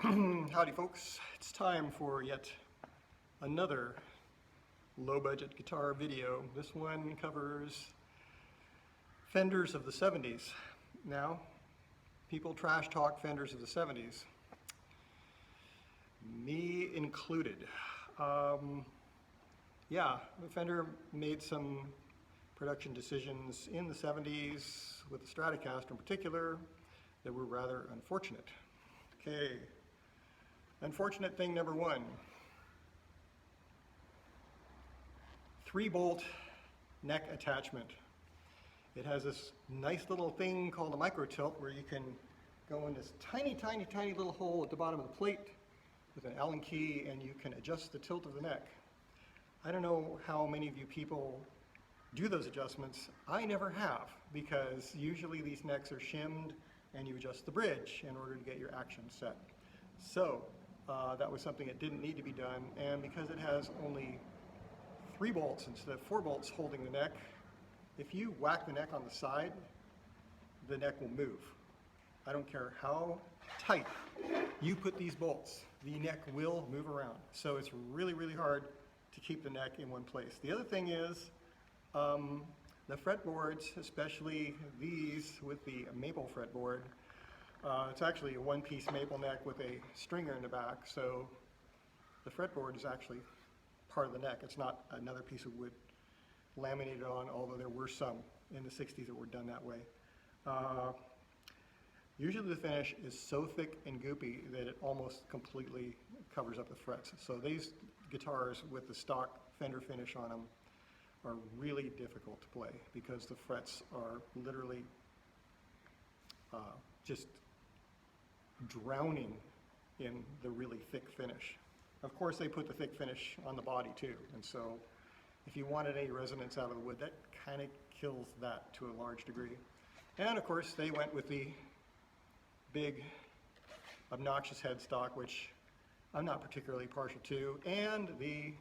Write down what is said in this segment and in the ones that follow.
Howdy folks, it's time for yet another low-budget guitar video. This one covers Fenders of the 70s. Now, people trash talk Fenders of the 70s, me included. Yeah, Fender made some production decisions in the 70s with the Stratocaster in particular that were rather unfortunate. Okay. Unfortunate thing number one, 3-bolt neck attachment. It has this nice little thing called a micro tilt where you can go in this tiny little hole at the bottom of the plate with an Allen key and you can adjust the tilt of the neck. I don't know how many of you people do those adjustments. I never have, because usually these necks are shimmed and you adjust the bridge in order to get your action set. So that was something that didn't need to be done, and because it has only 3 bolts instead of 4 bolts holding the neck, if you whack the neck on the side, the neck will move. I don't care how tight you put these bolts, the neck will move around. So it's really hard to keep the neck in one place. The other thing is the fretboards, especially these with the maple fretboard, it's actually a one-piece maple neck with a stringer in the back, so the fretboard is actually part of the neck. It's not another piece of wood laminated on, although there were some in the 60s that were done that way. Usually the finish is so thick and goopy that it almost completely covers up the frets. So these guitars with the stock Fender finish on them are really difficult to play because the frets are literally just drowning in the really thick finish. Of course, they put the thick finish on the body too, and so if you wanted any resonance out of the wood, that kind of kills that to a large degree. And of course, they went with the big, obnoxious headstock, which I'm not particularly partial to, and the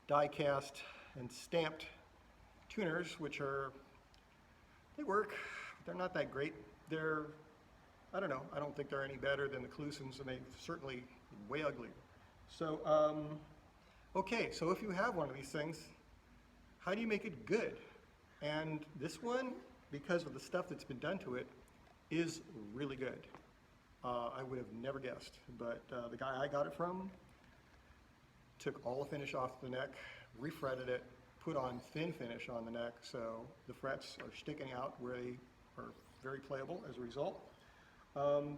die-cast and stamped tuners, which are, they work, they're not that great. They're, I don't know, I don't think they're any better than the Klusons, and they're certainly way uglier. So, okay, so if you have one of these things, how do you make it good? And this one, because of the stuff that's been done to it, is really good. I would have never guessed, but the guy I got it from took all the finish off the neck, refretted it, put on thin finish on the neck, so the frets are sticking out where they are very playable as a result.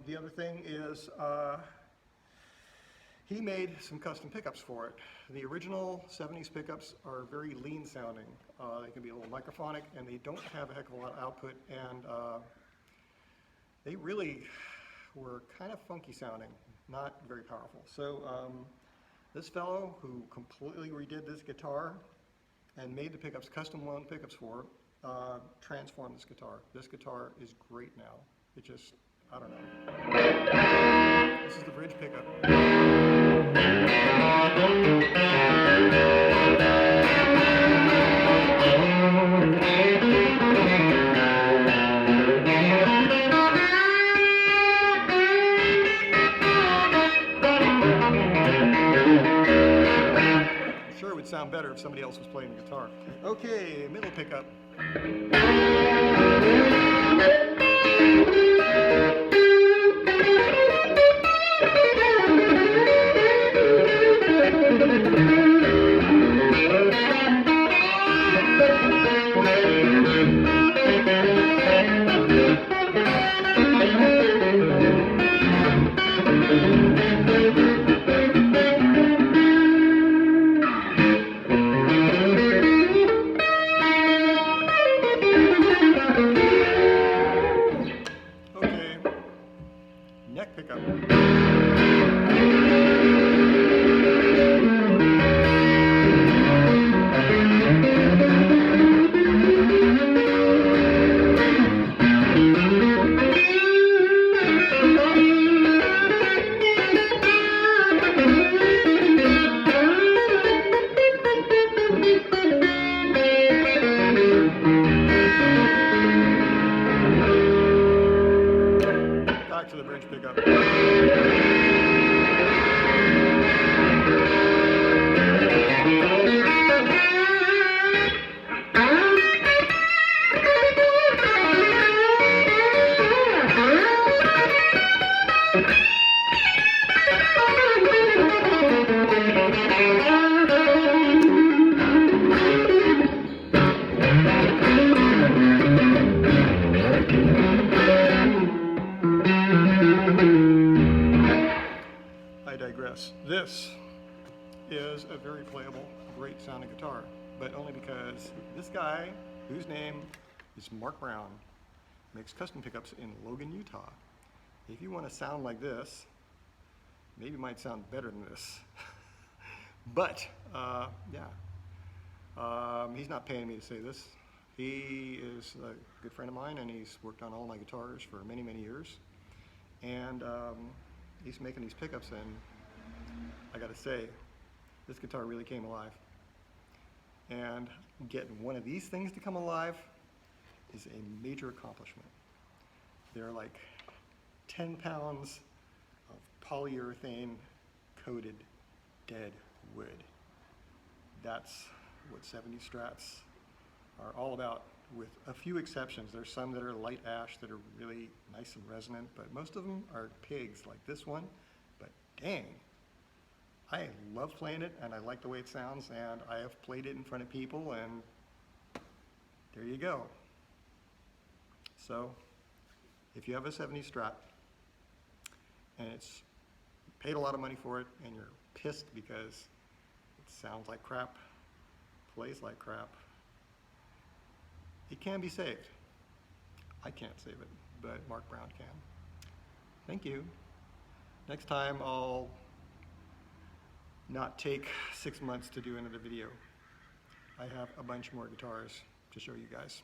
The other thing is he made some custom pickups for it. The original 70s pickups are very lean sounding. They can be a little microphonic and they don't have a heck of a lot of output, and they really were kind of funky sounding, not very powerful. So this fellow who completely redid this guitar and made the pickups, custom wound pickups for it, transformed this guitar. This guitar is great now. It just, I don't know. This is the bridge pickup. Sure, it would sound better if somebody else was playing the guitar. Okay, middle pickup. Neck pickup. Back to the bridge pickup. digress. This is a very playable, great sounding guitar, but only because this guy, whose name is Mark Brown, makes custom pickups in Logan, Utah. If you want to sound like this, maybe it might sound better than this. But, yeah. He's not paying me to say this. He is a good friend of mine, and he's worked on all my guitars for many, many years. And he's making these pickups, and I gotta say, this guitar really came alive. And getting one of these things to come alive is a major accomplishment. They're like 10 pounds of polyurethane coated dead wood. That's what 70 Strats are all about, with a few exceptions. There's some that are light ash that are really nice and resonant, but most of them are pigs like this one. But dang, I love playing it, and I like the way it sounds, and I have played it in front of people, and there you go. So if you have a 70 Strat and it's paid a lot of money for it, and you're pissed because it sounds like crap, plays like crap, it can be saved. I can't save it, but Mark Brown can. Thank you. Next time I'll not take 6 months to do another video. I have a bunch more guitars to show you guys.